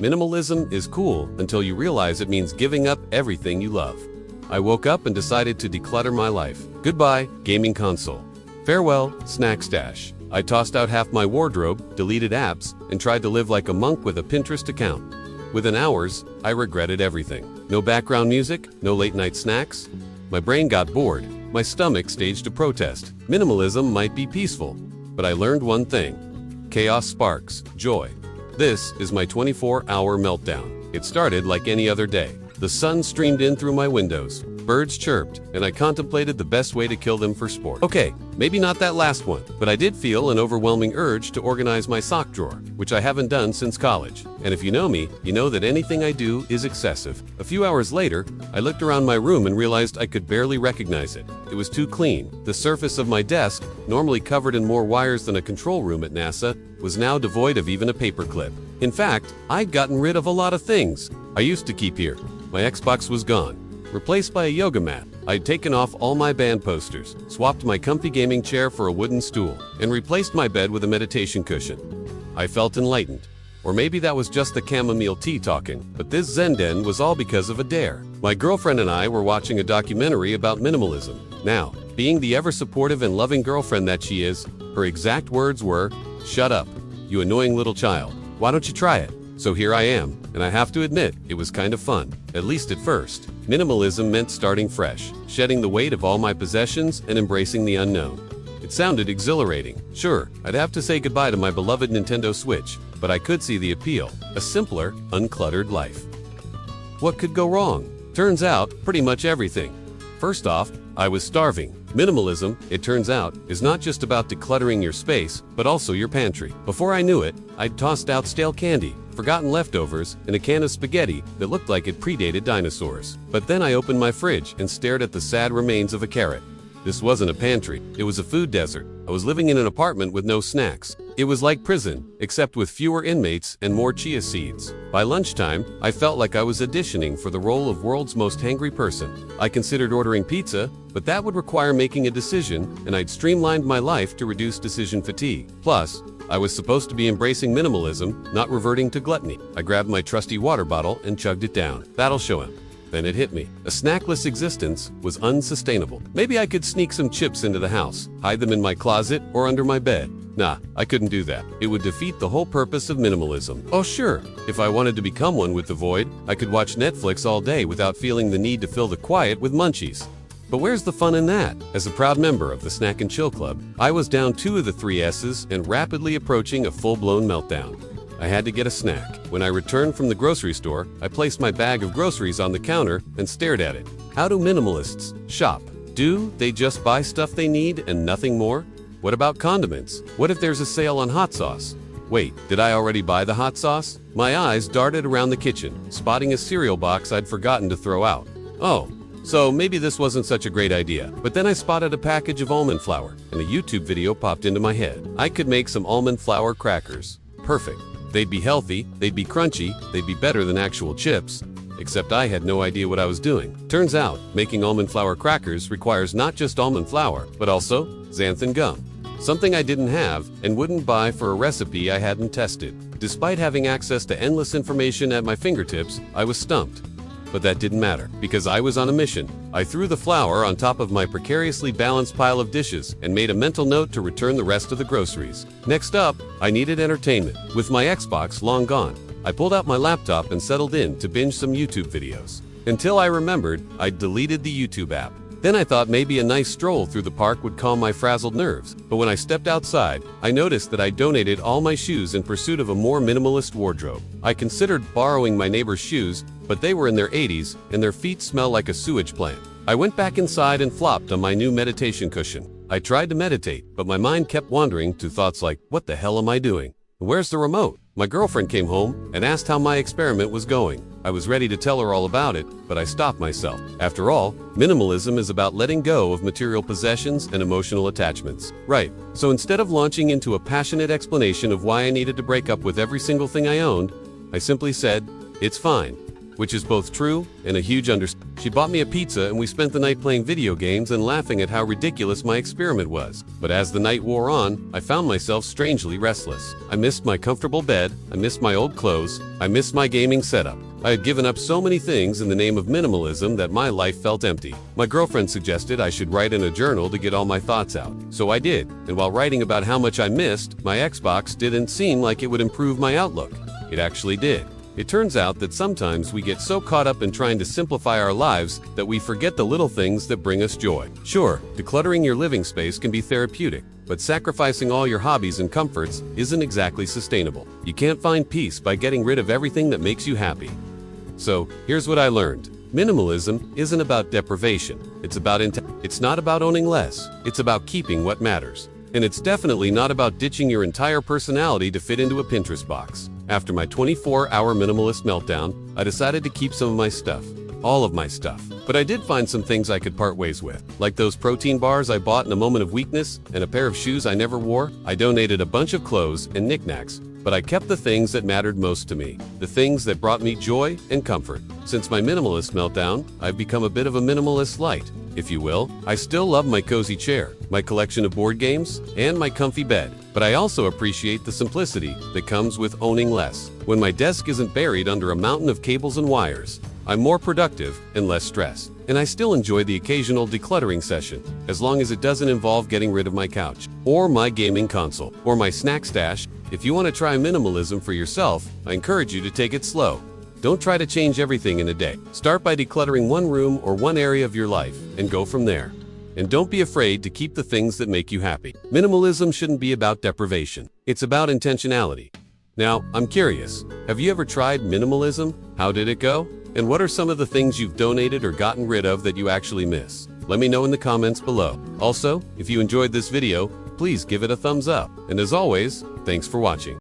Minimalism is cool until you realize it means giving up everything you love. I woke up and decided to declutter my life. Goodbye, gaming console. Farewell, snack stash. I tossed out half my wardrobe, deleted apps, and tried to live like a monk with a Pinterest account. Within hours, I regretted everything. No background music, no late-night snacks. My brain got bored. My stomach staged a protest. Minimalism might be peaceful, but I learned one thing. Chaos sparks joy. This is my 24-hour meltdown. It started like any other day. The sun streamed in through my windows. Birds chirped, and I contemplated the best way to kill them for sport. Okay, maybe not that last one, but I did feel an overwhelming urge to organize my sock drawer, which I haven't done since college. And if you know me, you know that anything I do is excessive. A few hours later, I looked around my room and realized I could barely recognize it. It was too clean. The surface of my desk, normally covered in more wires than a control room at NASA, was now devoid of even a paperclip. In fact, I'd gotten rid of a lot of things I used to keep here. My Xbox was gone, replaced by a yoga mat. I'd taken off all my band posters, swapped my comfy gaming chair for a wooden stool, and replaced my bed with a meditation cushion. I felt enlightened. Or maybe that was just the chamomile tea talking, but this Zen den was all because of a dare. My girlfriend and I were watching a documentary about minimalism. Now, being the ever-supportive and loving girlfriend that she is, her exact words were, "Shut up, you annoying little child. Why don't you try it?" So here I am, and I have to admit, it was kind of fun, at least at first. Minimalism meant starting fresh, shedding the weight of all my possessions and embracing the unknown. It sounded exhilarating. Sure, I'd have to say goodbye to my beloved Nintendo Switch, but I could see the appeal, a simpler, uncluttered life. What could go wrong? Turns out, pretty much everything. First off, I was starving. Minimalism, it turns out, is not just about decluttering your space, but also your pantry. Before I knew it, I'd tossed out stale candy, forgotten leftovers, and a can of spaghetti that looked like it predated dinosaurs. But then I opened my fridge and stared at the sad remains of a carrot. This wasn't a pantry, it was a food desert. I was living in an apartment with no snacks. It was like prison, except with fewer inmates and more chia seeds. By lunchtime, I felt like I was auditioning for the role of world's most hangry person. I considered ordering pizza, but that would require making a decision, and I'd streamlined my life to reduce decision fatigue. Plus, I was supposed to be embracing minimalism, not reverting to gluttony. I grabbed my trusty water bottle and chugged it down. That'll show him. Then it hit me. A snackless existence was unsustainable. Maybe I could sneak some chips into the house, hide them in my closet or under my bed. Nah, I couldn't do that. It would defeat the whole purpose of minimalism. Oh sure, if I wanted to become one with the void, I could watch Netflix all day without feeling the need to fill the quiet with munchies. But where's the fun in that? As a proud member of the Snack and Chill Club, I was down 2 of the 3 S's and rapidly approaching a full-blown meltdown. I had to get a snack. When I returned from the grocery store, I placed my bag of groceries on the counter and stared at it. How do minimalists shop? Do they just buy stuff they need and nothing more? What about condiments? What if there's a sale on hot sauce? Wait, did I already buy the hot sauce? My eyes darted around the kitchen, spotting a cereal box I'd forgotten to throw out. Oh, so maybe this wasn't such a great idea. But then I spotted a package of almond flour, and a YouTube video popped into my head. I could make some almond flour crackers. Perfect. They'd be healthy, they'd be crunchy, they'd be better than actual chips. Except I had no idea what I was doing. Turns out, making almond flour crackers requires not just almond flour, but also xanthan gum. Something I didn't have and wouldn't buy for a recipe I hadn't tested. Despite having access to endless information at my fingertips, I was stumped. But that didn't matter, because I was on a mission. I threw the flour on top of my precariously balanced pile of dishes and made a mental note to return the rest of the groceries. Next up, I needed entertainment. With my Xbox long gone, I pulled out my laptop and settled in to binge some YouTube videos. Until I remembered I'd deleted the YouTube app. Then I thought maybe a nice stroll through the park would calm my frazzled nerves. But when I stepped outside, I noticed that I donated all my shoes in pursuit of a more minimalist wardrobe. I considered borrowing my neighbor's shoes, but they were in their 80s and their feet smell like a sewage plant. I went back inside and flopped on my new meditation cushion. I tried to meditate, but my mind kept wandering to thoughts like, what the hell am I doing? Where's the remote? My girlfriend came home and asked how my experiment was going. I was ready to tell her all about it, but I stopped myself. After all, minimalism is about letting go of material possessions and emotional attachments. Right, so instead of launching into a passionate explanation of why I needed to break up with every single thing I owned, I simply said, it's fine. which is both true and a huge understatement. She bought me a pizza and we spent the night playing video games and laughing at how ridiculous my experiment was. But as the night wore on, I found myself strangely restless. I missed my comfortable bed, I missed my old clothes, I missed my gaming setup. I had given up so many things in the name of minimalism that my life felt empty. My girlfriend suggested I should write in a journal to get all my thoughts out. So I did, and while writing about how much I missed, my Xbox didn't seem like it would improve my outlook. It actually did. It turns out that sometimes we get so caught up in trying to simplify our lives that we forget the little things that bring us joy. Sure, decluttering your living space can be therapeutic, but sacrificing all your hobbies and comforts isn't exactly sustainable. You can't find peace by getting rid of everything that makes you happy. So, here's what I learned. Minimalism isn't about deprivation. It's not about owning less. It's about keeping what matters. And it's definitely not about ditching your entire personality to fit into a Pinterest box. After my 24-hour minimalist meltdown, I decided to keep some of my stuff. All of my stuff. But I did find some things I could part ways with. Like those protein bars I bought in a moment of weakness, and a pair of shoes I never wore. I donated a bunch of clothes and knickknacks, but I kept the things that mattered most to me. The things that brought me joy and comfort. Since my minimalist meltdown, I've become a bit of a minimalist light, if you will. I still love my cozy chair, my collection of board games, and my comfy bed. But I also appreciate the simplicity that comes with owning less. When my desk isn't buried under a mountain of cables and wires, I'm more productive and less stressed. And I still enjoy the occasional decluttering session, as long as it doesn't involve getting rid of my couch, or my gaming console, or my snack stash. If you want to try minimalism for yourself, I encourage you to take it slow. Don't try to change everything in a day. Start by decluttering one room or one area of your life, and go from there. And don't be afraid to keep the things that make you happy. Minimalism shouldn't be about deprivation. It's about intentionality. Now, I'm curious, have you ever tried minimalism? How did it go? And what are some of the things you've donated or gotten rid of that you actually miss? Let me know in the comments below. Also, if you enjoyed this video, please give it a thumbs up. And as always, thanks for watching.